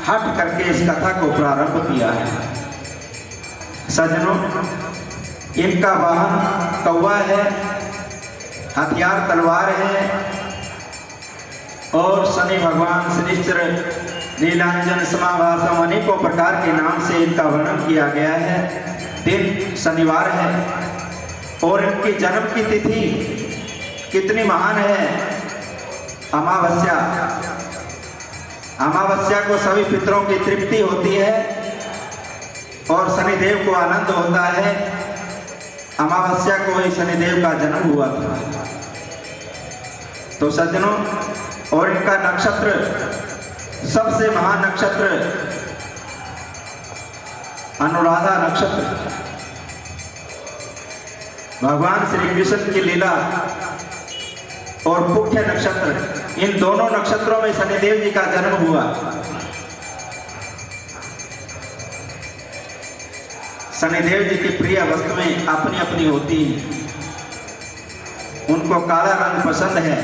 हट करके इस कथा को प्रारंभ किया है। सज्जनों, इनका वाहन कौवा है, हथियार तलवार है और शनि भगवान शनिश्चर नीलांजन समाभासम अनेकों प्रकार के नाम से इनका वर्णन किया गया है। दिन शनिवार है और इनकी जन्म की तिथि कितनी महान है, अमावस्या। अमावस्या को सभी पितरों की तृप्ति होती है और शनिदेव को आनंद होता है। अमावस्या को ही शनिदेव का जन्म हुआ था। तो सज्जनों, और इनका नक्षत्र सबसे महान नक्षत्र अनुराधा नक्षत्र। भगवान श्री कृष्ण की लीला और मुख्य नक्षत्र, इन दोनों नक्षत्रों में शनिदेव जी का जन्म हुआ। शनिदेव जी की प्रिय वस्तुएं अपनी अपनी होती हैं। उनको काला रंग पसंद है,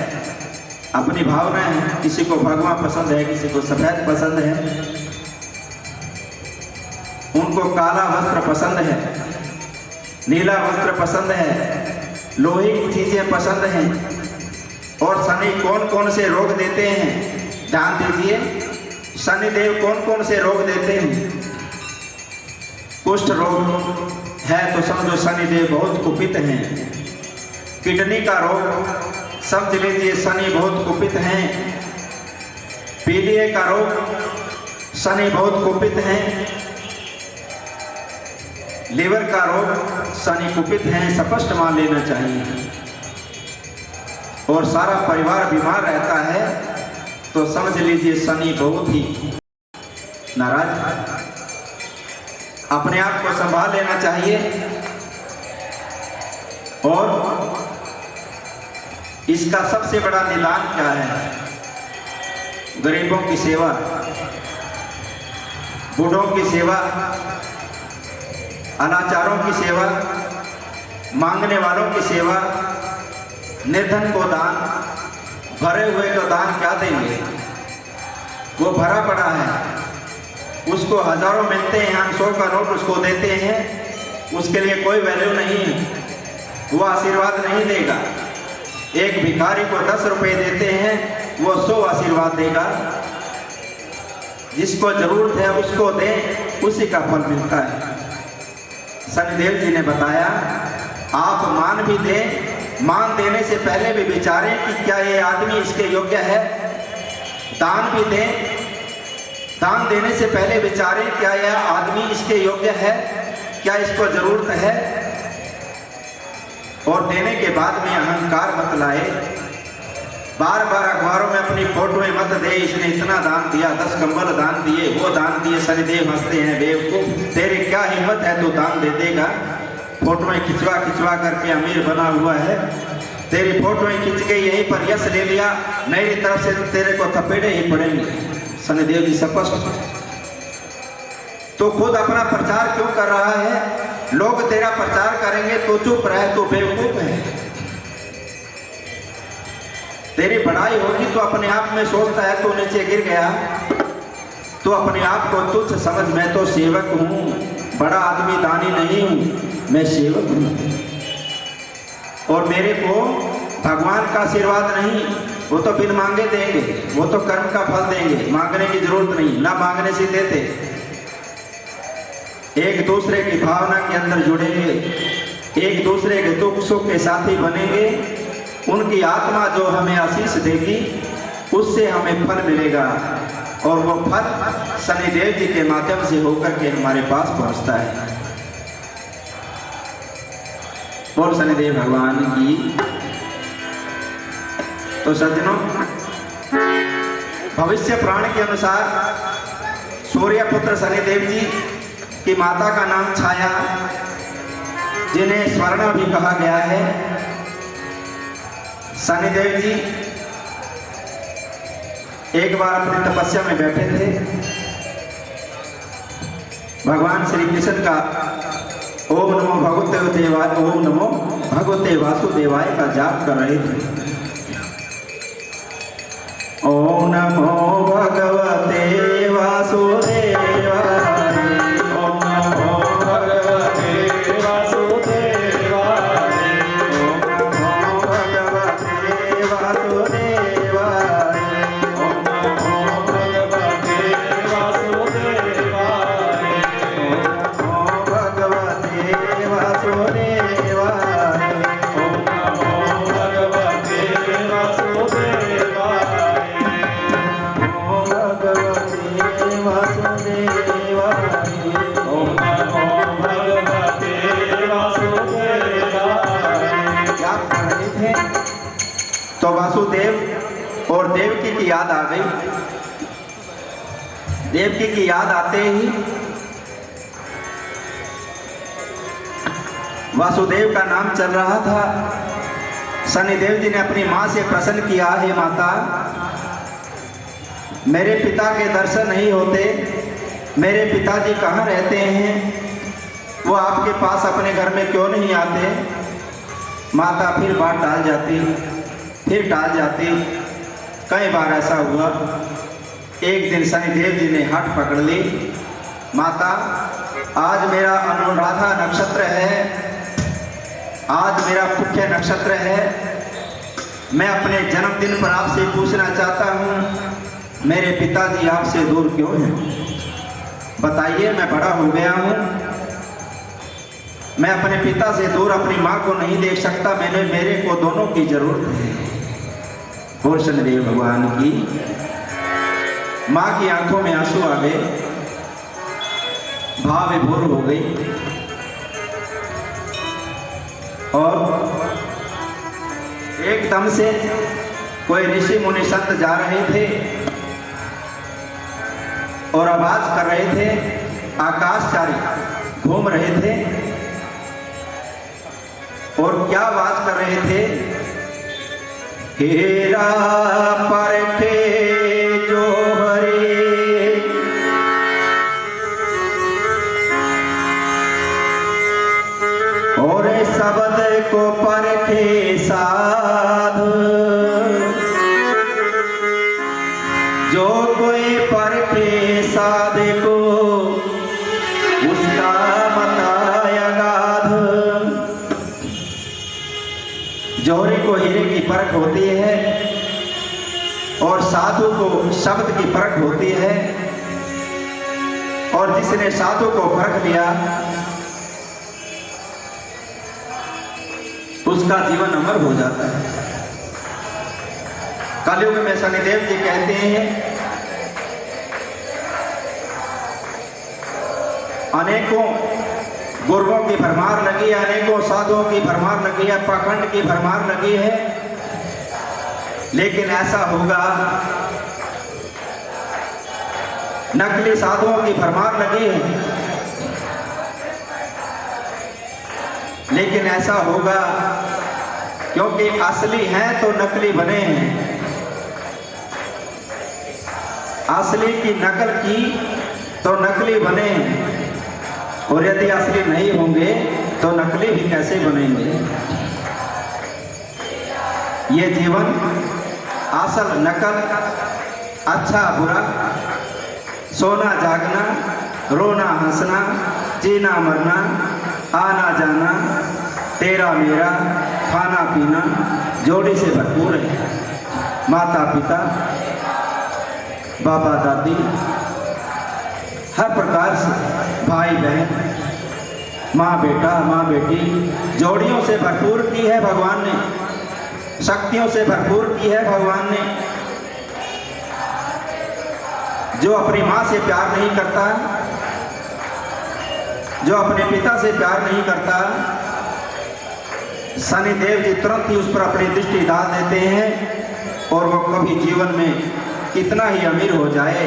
अपनी भावना है। किसी को भगवा पसंद है, किसी को सफेद पसंद है। उनको काला वस्त्र पसंद है, नीला वस्त्र पसंद है, लोहे की चीजें पसंद हैं। और शनि कौन कौन से रोग देते हैं ध्यान दीजिए। शनिदेव कौन कौन से रोग देते हैं? कुष्ठ रोग है तो समझो शनिदेव बहुत कुपित हैं। किडनी का रोग समझ लीजिए शनि बहुत कुपित हैं। पीलिया का रोग शनि बहुत कुपित हैं। लीवर का रोग शनि कुपित हैं, स्पष्ट मान लेना चाहिए। और सारा परिवार बीमार रहता है तो समझ लीजिए शनि बहुत ही नाराज। अपने आप को संभाल लेना चाहिए। और इसका सबसे बड़ा निदान क्या है? गरीबों की सेवा, बूढ़ों की सेवा, अनाचारों की सेवा, मांगने वालों की सेवा, निर्धन को दान। भरे हुए को दान क्या देंगे? वो भरा पड़ा है, उसको हजारों मिलते हैं, हम 100 का नोट उसको देते हैं, उसके लिए कोई वैल्यू नहीं है, वो आशीर्वाद नहीं देगा। एक भिखारी को 10 रुपए देते हैं, वो 100 आशीर्वाद देगा। जिसको जरूरत है उसको दें, उसी का फल मिलता है। शनिदेव जी ने बताया आप मान भी दें, मान देने से पहले भी विचारें कि क्या ये आदमी इसके योग्य है। दान भी दें, दान देने से पहले विचारें क्या यह आदमी इसके योग्य है, क्या इसको जरूरत है। और देने के बाद में अहंकार मत लाए। बार बार अखबारों में अपनी फोटोएं मत दे, इसने इतना दान दिया, 10 कंबल दान दिए, वो दान दिए। शनिदेव हंसते हैं, बेवकूफ, तेरे क्या हिम्मत है तो दान दे देगा। फोटोएं खिंचवा खिंचवा करके अमीर बना हुआ है। तेरी फोटोएं खिंच गई, यहीं पर यश ले लिया, मेरी तरफ से तेरे को थपेड़े ही पड़ेंगे। शनिदेव जी स्पष्ट। तो खुद अपना प्रचार क्यों कर रहा है? लोग तेरा प्रचार करेंगे तो चुप रहे, तो बेवकूफ है। तेरी बढ़ाई होगी तो अपने आप में सोचता है तो नीचे गिर गया, तो अपने आप को तुच्छ समझ, मैं तो सेवक हूँ, बड़ा आदमी दानी नहीं हूँ, मैं सेवक हूँ। और मेरे को भगवान का आशीर्वाद नहीं, वो तो बिन मांगे देंगे, वो तो कर्म का फल देंगे, मांगने की जरूरत नहीं, ना मांगने से देते। एक दूसरे की भावना के अंदर जुड़ेंगे, एक दूसरे के दुख सुख के साथी बनेंगे। उनकी आत्मा जो हमें आशीष देगी उससे हमें फल मिलेगा, और वो फल शनिदेव जी के माध्यम से होकर के हमारे पास पहुंचता है। और शनिदेव भगवान की। तो सज्जनों, भविष्य पुराण के अनुसार सूर्यपुत्र शनिदेव जी की माता का नाम छाया, जिन्हें स्वर्णा भी कहा गया है। शनिदेव जी एक बार अपनी तपस्या में बैठे थे, भगवान श्री कृष्ण का ओम नमो भगवते देवाय, ओम नमो भगवते वासुदेवाय का जाप कर रहे थे। ओम नमो भगवते वासुदेवाय, याद आ गई। देवकी की याद आते ही वासुदेव का नाम चल रहा था। शनिदेव जी ने अपनी माँ से प्रश्न किया, हे माता, मेरे पिता के दर्शन नहीं होते, मेरे पिताजी कहाँ रहते हैं, वो आपके पास अपने घर में क्यों नहीं आते? माता फिर बात टाल जाती, फिर टाल जाती। कई बार ऐसा हुआ। एक दिन शनिदेव जी ने हट पकड़ ली, माता आज मेरा अनुराधा नक्षत्र है, आज मेरा मुख्य नक्षत्र है, मैं अपने जन्मदिन पर आपसे पूछना चाहता हूँ, मेरे पिताजी आपसे दूर क्यों हैं? बताइए, मैं बड़ा हो गया हूँ, मैं अपने पिता से दूर अपनी माँ को नहीं देख सकता, मेरे को दोनों की जरूरत है। और शनिदेव भगवान की माँ की आंखों में आंसू आ गए, भाव विभोर हो गई। और एकदम से कोई ऋषि मुनि संत जा रहे थे और आवाज कर रहे थे, आकाशचारी घूम रहे थे और क्या आवाज कर रहे थे? हेरा परखे जो हरे, और शब्द को परखे साधु, जो कोई परखे साधु को उसका मताया गाध। जोहरी को हीरे की परख होती है और साधु को शब्द की परख होती है, और जिसने साधु को परख लिया उसका जीवन अमर हो जाता है। कलयुग में शनिदेव जी कहते हैं, अनेकों गुरुओं की भरमार लगी है, अनेकों साधुओं की भरमार लगी है, पाखंड की भरमार लगी है, लेकिन ऐसा होगा, नकली साधुओं की भरमार लगी है, लेकिन ऐसा होगा क्योंकि असली हैं तो नकली बने हैं। असली की नकल की तो नकली बने हैं, और यदि असली नहीं होंगे तो नकली भी कैसे बनेंगे? ये जीवन असल नकल, अच्छा बुरा, सोना जागना, रोना हंसना, जीना मरना, आना जाना, तेरा मेरा, खाना पीना जोड़ी से भरपूर है। माता पिता, बाबा दादी, हर प्रकार से भाई बहन, माँ बेटा, माँ बेटी, जोड़ियों से भरपूर की है भगवान ने, शक्तियों से भरपूर की है भगवान ने। जो अपनी माँ से प्यार नहीं करता, जो अपने पिता से प्यार नहीं करता, शनिदेव जी तुरंत ही उस पर अपनी दृष्टि डाल देते हैं और वो कभी जीवन में कितना ही अमीर हो जाए,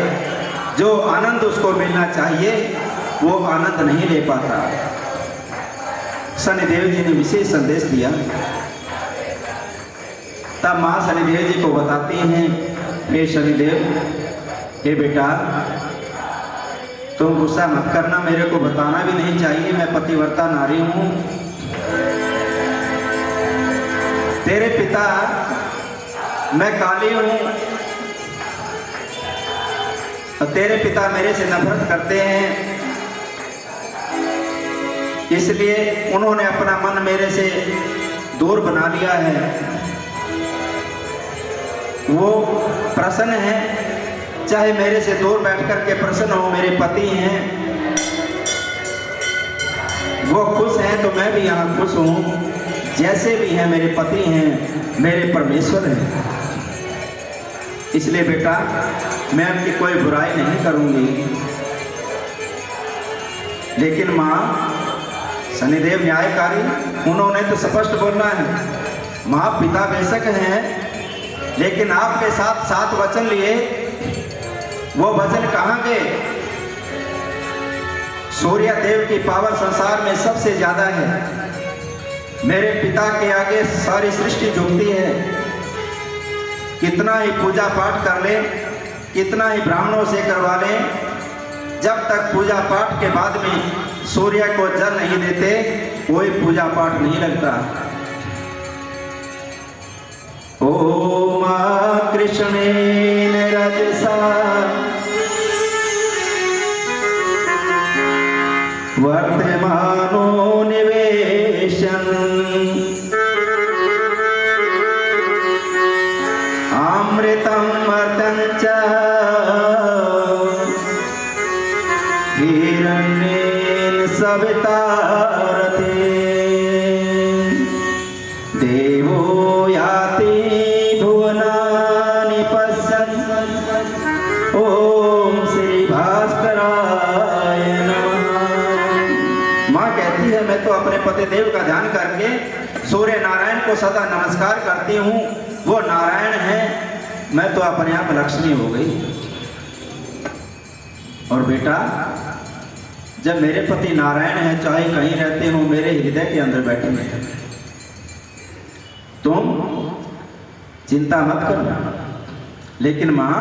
जो आनंद उसको मिलना चाहिए वो आनंद नहीं ले पाता। शनिदेव जी ने विशेष संदेश दिया। तब माँ शनिदेव जी को बताती हैं, हे शनिदेव, हे बेटा, तुम गुस्सा मत करना, मेरे को बताना भी नहीं चाहिए, मैं पतिव्रता नारी हूँ। तेरे पिता, मैं काली हूँ, तेरे पिता मेरे से नफरत करते हैं, इसलिए उन्होंने अपना मन मेरे से दूर बना लिया है। वो प्रसन्न है, चाहे मेरे से दूर बैठ कर के प्रसन्न हो, मेरे पति हैं, वो खुश हैं तो मैं भी यहाँ खुश हूँ, जैसे भी हैं मेरे पति हैं, मेरे परमेश्वर हैं। इसलिए बेटा, मैं उनकी कोई बुराई नहीं करूँगी। लेकिन माँ, शनिदेव न्यायकारी, उन्होंने तो स्पष्ट बोलना है। माँ पिता बेशक हैं, लेकिन आपके साथ 7 वचन लिए, वो वचन कहाँ गए? सूर्य देव की पावर संसार में सबसे ज्यादा है। मेरे पिता के आगे सारी सृष्टि झुकती है। कितना ही पूजा पाठ कर ले, कितना ही ब्राह्मणों से करवा ले, जब तक पूजा पाठ के बाद में सूर्य को जल नहीं देते, कोई पूजा पाठ नहीं लगता। ओम कृष्णेन रजसा वर्तमानो निवेशन अमृतम मर्तं च हिरण्येन सविता रथे देवो याति भुवनानि पश्यन्। ओम श्री भास्कराय नमः। माँ कहती है, मैं तो अपने पति देव का ध्यान करके सूर्य नारायण को सदा नमस्कार करती हूँ। वो नारायण है, मैं तो अपने आप लक्ष्मी हो गई। और बेटा, जब मेरे पति नारायण है, चाहे कहीं रहते हो, मेरे हृदय के अंदर बैठे हैं, तुम चिंता मत करना। लेकिन मां,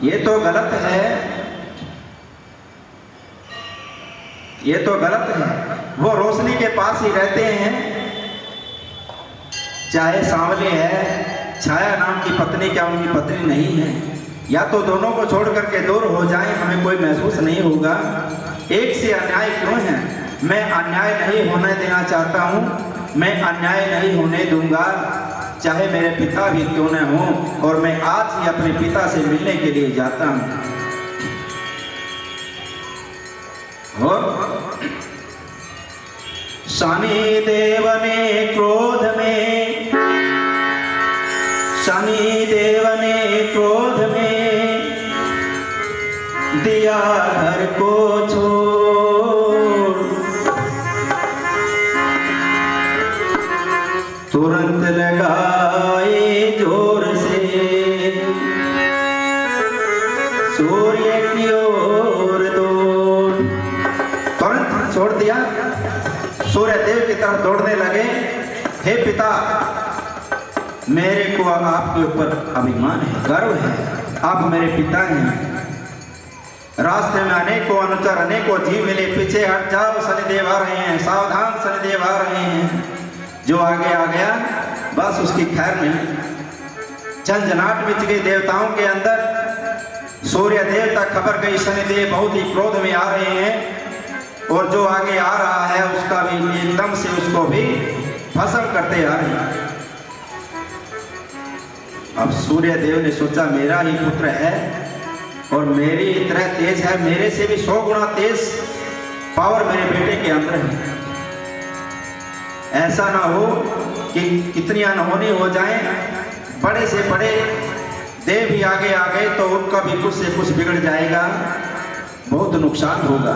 ये तो गलत है, ये तो गलत है। वो रोशनी के पास ही रहते हैं, चाहे सांवले है, छाया नाम की पत्नी क्या उनकी पत्नी नहीं है? या तो दोनों को छोड़ करके दूर हो जाएं, हमें कोई महसूस नहीं होगा। एक से अन्याय क्यों है? मैं अन्याय नहीं होने देना चाहता हूँ, मैं अन्याय नहीं होने दूंगा, चाहे मेरे पिता भी क्यों न हो। और मैं आज ही अपने पिता से मिलने के लिए जाता हूँ। शनि देव ने क्रोध में, शनि देव ने क्रोध में दिया घर को छोड़, तुरंत लगाए जोर से सूर्य की ओर दौड़। तुरंत छोड़ दिया, सूर्य देव की तरफ दौड़ने लगे। हे पिता, मेरे को आपके ऊपर अभिमान है, गर्व है, आप मेरे पिता हैं। रास्ते में अनेकों अनुचर, अनेकों जीव मिले, पीछे हट जाओ, शनिदेव आ रहे हैं, सावधान, शनिदेव आ रहे हैं। जो आगे आ गया, बस उसकी खैर नहीं। झंझनाहट मच गई देवताओं के अंदर। सूर्य देव तक खबर गई, शनिदेव बहुत ही क्रोध में आ रहे हैं। और जो आगे आ रहा है, उसका भी एकदम से उसको भी भस्म करते आ रहे हैं। अब सूर्य देव ने सोचा, मेरा ही पुत्र है और मेरी तरह तेज है, मेरे से भी 100 गुना तेज पावर मेरे बेटे के अंदर है। ऐसा ना हो कि कितनी अनहोनी हो जाए, बड़े से बड़े देव भी आगे आ गए तो उनका भी कुछ से कुछ बिगड़ जाएगा, बहुत नुकसान होगा।